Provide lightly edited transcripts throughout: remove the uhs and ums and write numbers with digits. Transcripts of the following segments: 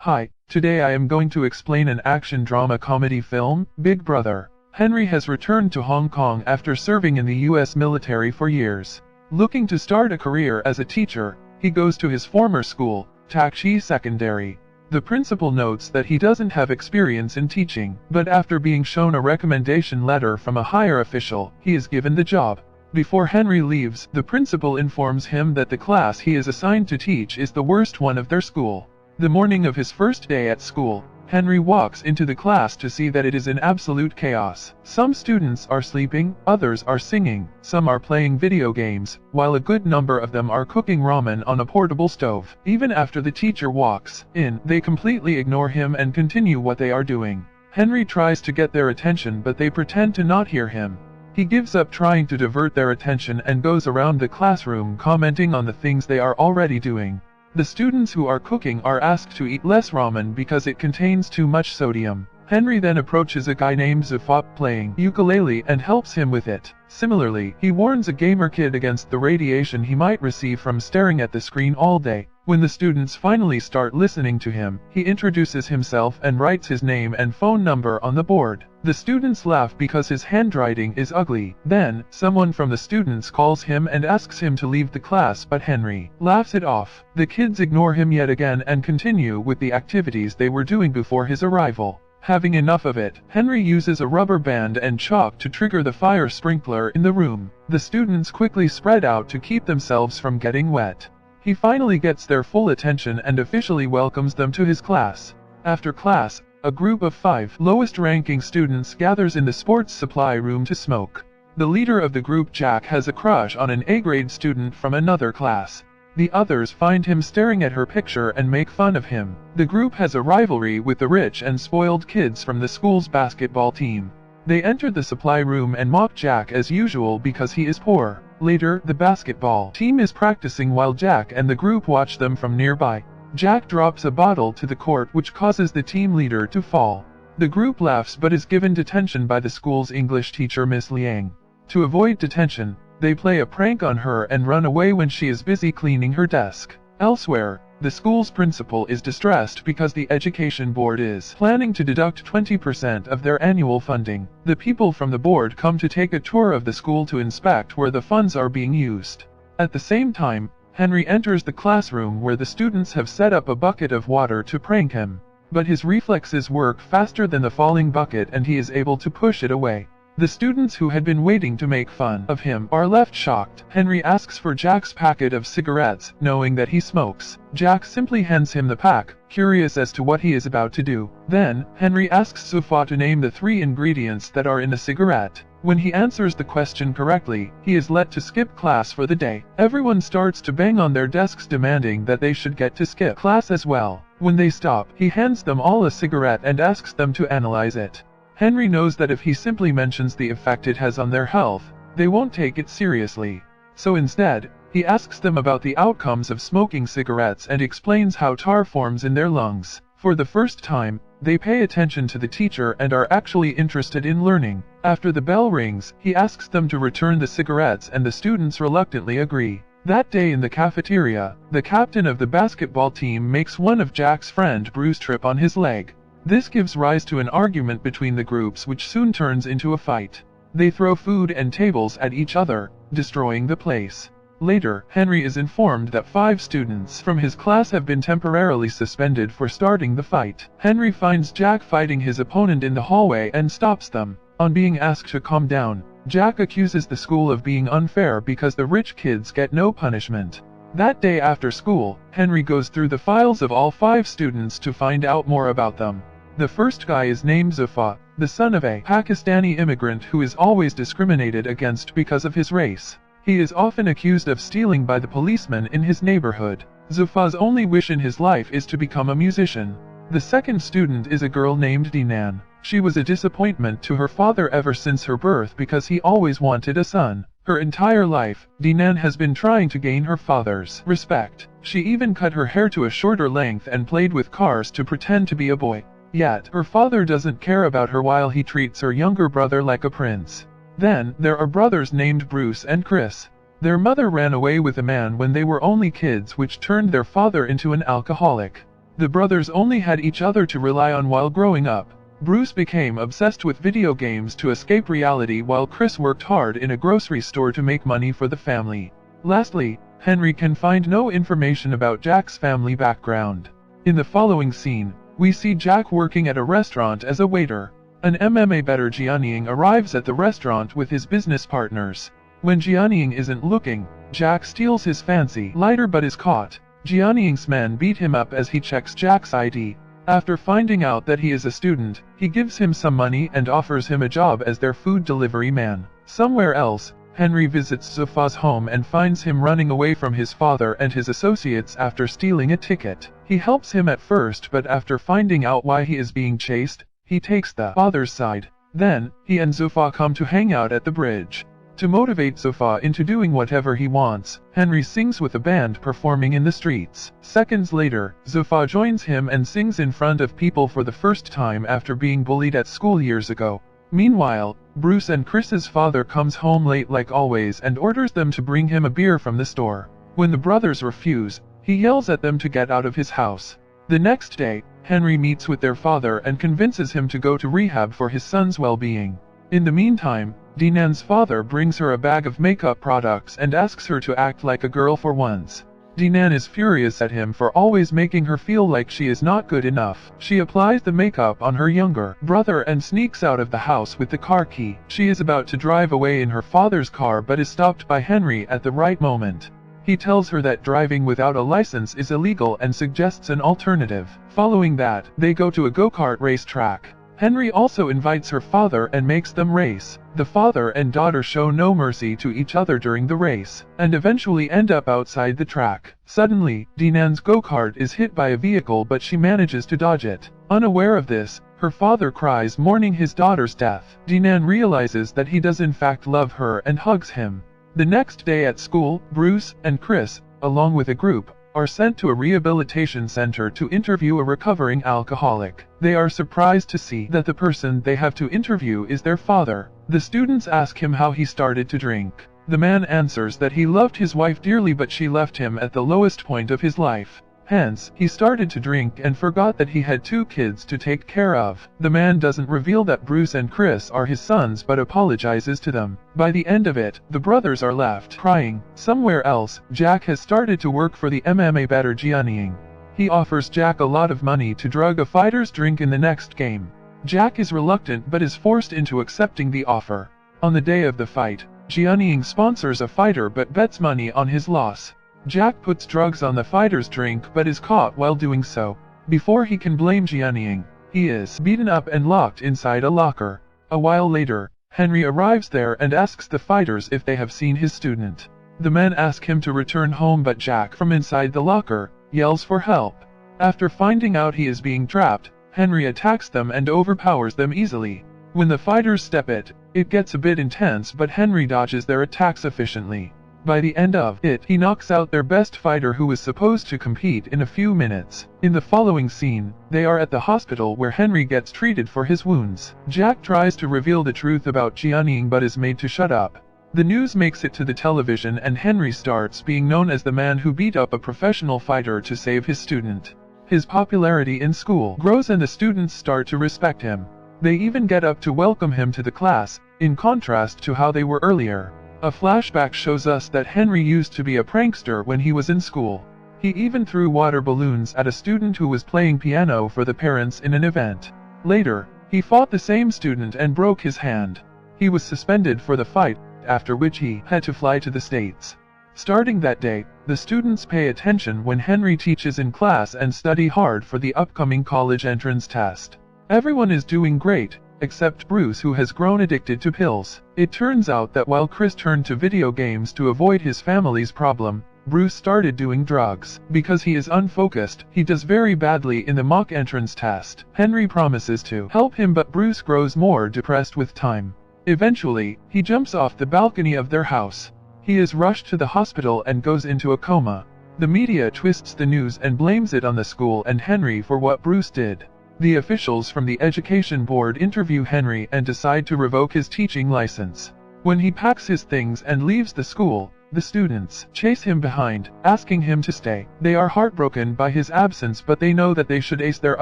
Hi, today I am going to explain an action drama comedy film, Big Brother. Henry has returned to Hong Kong after serving in the US military for years. Looking to start a career as a teacher, he goes to his former school, Tak Chi Secondary. The principal notes that he doesn't have experience in teaching, but after being shown a recommendation letter from a higher official, he is given the job. Before Henry leaves, the principal informs him that the class he is assigned to teach is the worst one of their school. The morning of his first day at school, Henry walks into the class to see that it is in absolute chaos. Some students are sleeping, others are singing, some are playing video games, while a good number of them are cooking ramen on a portable stove. Even after the teacher walks in, they completely ignore him and continue what they are doing. Henry tries to get their attention, but they pretend to not hear him. He gives up trying to divert their attention and goes around the classroom commenting on the things they are already doing. The students who are cooking are asked to eat less ramen because it contains too much sodium. Henry then approaches a guy named Zufop playing ukulele and helps him with it. Similarly, he warns a gamer kid against the radiation he might receive from staring at the screen all day. When the students finally start listening to him, he introduces himself and writes his name and phone number on the board. The students laugh because his handwriting is ugly. Then, someone from the students calls him and asks him to leave the class, but Henry laughs it off. The kids ignore him yet again and continue with the activities they were doing before his arrival. Having enough of it, Henry uses a rubber band and chalk to trigger the fire sprinkler in the room. The students quickly spread out to keep themselves from getting wet. He finally gets their full attention and officially welcomes them to his class. After class, a group of 5 lowest-ranking students gathers in the sports supply room to smoke. The leader of the group, Jack, has a crush on an A-grade student from another class. The others find him staring at her picture and make fun of him. The group has a rivalry with the rich and spoiled kids from the school's basketball team. They enter the supply room and mock Jack as usual because he is poor. Later, the basketball team is practicing while Jack and the group watch them from nearby. Jack drops a bottle to the court, which causes the team leader to fall. The group laughs but is given detention by the school's English teacher, Miss Liang. To avoid detention, they play a prank on her and run away when she is busy cleaning her desk. Elsewhere, the school's principal is distressed because the education board is planning to deduct 20% of their annual funding. The people from the board come to take a tour of the school to inspect where the funds are being used. At the same time, Henry enters the classroom where the students have set up a bucket of water to prank him. But his reflexes work faster than the falling bucket and he is able to push it away. The students who had been waiting to make fun of him are left shocked. Henry asks for Jack's packet of cigarettes, knowing that he smokes. Jack simply hands him the pack, curious as to what he is about to do. Then, Henry asks Sufa to name the 3 ingredients that are in the cigarette. When he answers the question correctly, he is let to skip class for the day. Everyone starts to bang on their desks demanding that they should get to skip class as well. When they stop, he hands them all a cigarette and asks them to analyze it. Henry knows that if he simply mentions the effect it has on their health, they won't take it seriously. So instead, he asks them about the outcomes of smoking cigarettes and explains how tar forms in their lungs. For the first time, they pay attention to the teacher and are actually interested in learning. After the bell rings, he asks them to return the cigarettes and the students reluctantly agree. That day in the cafeteria, the captain of the basketball team makes one of Jack's friend Bruce trip on his leg. This gives rise to an argument between the groups which soon turns into a fight. They throw food and tables at each other, destroying the place. Later, Henry is informed that 5 students from his class have been temporarily suspended for starting the fight. Henry finds Jack fighting his opponent in the hallway and stops them. On being asked to calm down, Jack accuses the school of being unfair because the rich kids get no punishment. That day after school, Henry goes through the files of all 5 students to find out more about them. The first guy is named Zufa, the son of a Pakistani immigrant who is always discriminated against because of his race. He is often accused of stealing by the policemen in his neighborhood. Zufa's only wish in his life is to become a musician. The second student is a girl named Dinan. She was a disappointment to her father ever since her birth because he always wanted a son. Her entire life, Dinan has been trying to gain her father's respect. She even cut her hair to a shorter length and played with cars to pretend to be a boy. Yet, her father doesn't care about her while he treats her younger brother like a prince. Then, there are brothers named Bruce and Chris. Their mother ran away with a man when they were only kids, which turned their father into an alcoholic. The brothers only had each other to rely on while growing up. Bruce became obsessed with video games to escape reality while Chris worked hard in a grocery store to make money for the family. Lastly, Henry can find no information about Jack's family background. In the following scene, we see Jack working at a restaurant as a waiter. An MMA bettor Jianying arrives at the restaurant with his business partners. When Jianying isn't looking, Jack steals his fancy lighter but is caught. Jianying's men beat him up as he checks Jack's ID. After finding out that he is a student, he gives him some money and offers him a job as their food delivery man. Somewhere else, Henry visits Zofa's home and finds him running away from his father and his associates after stealing a ticket. He helps him at first, but after finding out why he is being chased, he takes the father's side. Then, he and Zofa come to hang out at the bridge. To motivate Zofa into doing whatever he wants, Henry sings with a band performing in the streets. Seconds later, Zofa joins him and sings in front of people for the first time after being bullied at school years ago. Meanwhile, Bruce and Chris's father comes home late like always and orders them to bring him a beer from the store. When the brothers refuse, he yells at them to get out of his house. The next day, Henry meets with their father and convinces him to go to rehab for his son's well-being. In the meantime, Dinan's father brings her a bag of makeup products and asks her to act like a girl for once. Dinan is furious at him for always making her feel like she is not good enough. She applies the makeup on her younger brother and sneaks out of the house with the car key. She is about to drive away in her father's car but is stopped by Henry at the right moment. He tells her that driving without a license is illegal and suggests an alternative. Following that, they go to a go-kart racetrack. Henry also invites her father and makes them race. The father and daughter show no mercy to each other during the race, and eventually end up outside the track. Suddenly, Dinan's go-kart is hit by a vehicle but she manages to dodge it. Unaware of this, her father cries mourning his daughter's death. Dinan realizes that he does in fact love her and hugs him. The next day at school, Bruce and Chris, along with a group, are sent to a rehabilitation center to interview a recovering alcoholic. They are surprised to see that the person they have to interview is their father. The students ask him how he started to drink. The man answers that he loved his wife dearly but she left him at the lowest point of his life. Hence, he started to drink and forgot that he had 2 kids to take care of. The man doesn't reveal that Bruce and Chris are his sons but apologizes to them. By the end of it, the brothers are left crying. Somewhere else, Jack has started to work for the MMA bettor Jianying. He offers Jack a lot of money to drug a fighter's drink in the next game. Jack is reluctant but is forced into accepting the offer. On the day of the fight, Jianying sponsors a fighter but bets money on his loss. Jack puts drugs on the fighter's drink but is caught while doing so. Before he can blame Jianying, he is beaten up and locked inside a locker. A while later, Henry arrives there and asks the fighters if they have seen his student. The men ask him to return home but Jack from inside the locker yells for help. After finding out he is being trapped, Henry attacks them and overpowers them easily. When the fighters step it gets a bit intense but Henry dodges their attacks efficiently. By the end of it, he knocks out their best fighter who is supposed to compete in a few minutes. In the following scene, they are at the hospital where Henry gets treated for his wounds. Jack tries to reveal the truth about Jianying but is made to shut up. The news makes it to the television and Henry starts being known as the man who beat up a professional fighter to save his student. His popularity in school grows and the students start to respect him. They even get up to welcome him to the class, in contrast to how they were earlier. A flashback shows us that Henry used to be a prankster when he was in school. He even threw water balloons at a student who was playing piano for the parents in an event. Later, he fought the same student and broke his hand. He was suspended for the fight, after which he had to fly to the States. Starting that day, the students pay attention when Henry teaches in class and study hard for the upcoming college entrance test. Everyone is doing great, except Bruce, who has grown addicted to pills. It turns out that while Chris turned to video games to avoid his family's problem, Bruce started doing drugs. Because he is unfocused, he does very badly in the mock entrance test. Henry promises to help him but Bruce grows more depressed with time. Eventually, he jumps off the balcony of their house. He is rushed to the hospital and goes into a coma. The media twists the news and blames it on the school and Henry for what Bruce did. The officials from the education board interview Henry and decide to revoke his teaching license. When he packs his things and leaves the school, The students chase him behind, asking him to stay. They are heartbroken by his absence, but they know that they should ace their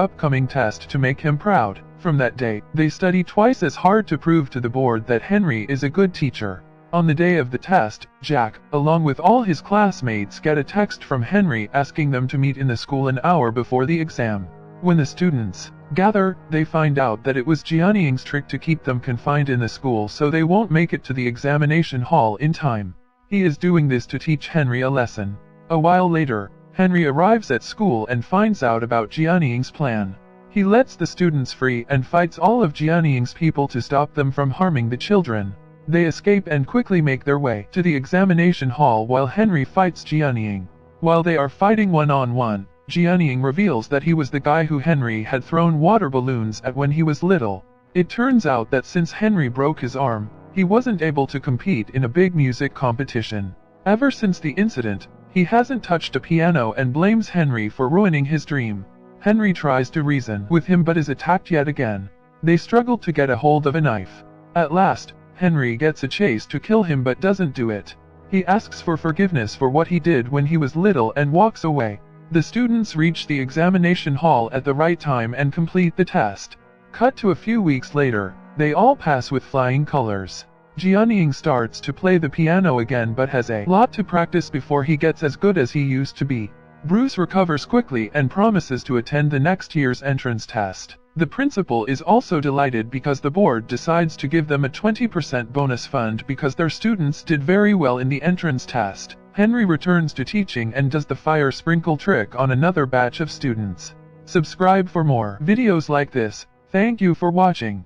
upcoming test to make him proud. From that day, they study twice as hard to prove to the board that Henry is a good teacher. On the day of the test, Jack, along with all his classmates, get a text from Henry asking them to meet in the school an hour before the exam. When the students gather, they find out that it was Jianying's trick to keep them confined in the school so they won't make it to the examination hall in time. He is doing this to teach Henry a lesson. A while later, Henry arrives at school and finds out about Jianying's plan. He lets the students free and fights all of Jianying's people to stop them from harming the children. They escape and quickly make their way to the examination hall while Henry fights Jianying. While they are fighting one-on-one, Jianying reveals that he was the guy who Henry had thrown water balloons at when he was little. It turns out that since Henry broke his arm, he wasn't able to compete in a big music competition. Ever since the incident, he hasn't touched a piano and blames Henry for ruining his dream. Henry tries to reason with him but is attacked yet again. They struggle to get a hold of a knife. At last, Henry gets a chase to kill him but doesn't do it. He asks for forgiveness for what he did when he was little and walks away. The students reach the examination hall at the right time and complete the test. Cut to a few weeks later, they all pass with flying colors. Jianying starts to play the piano again but has a lot to practice before he gets as good as he used to be. Bruce recovers quickly and promises to attend the next year's entrance test. The principal is also delighted because the board decides to give them a 20% bonus fund because their students did very well in the entrance test. Henry returns to teaching and does the fire sprinkle trick on another batch of students. Subscribe for more videos like this. Thank you for watching.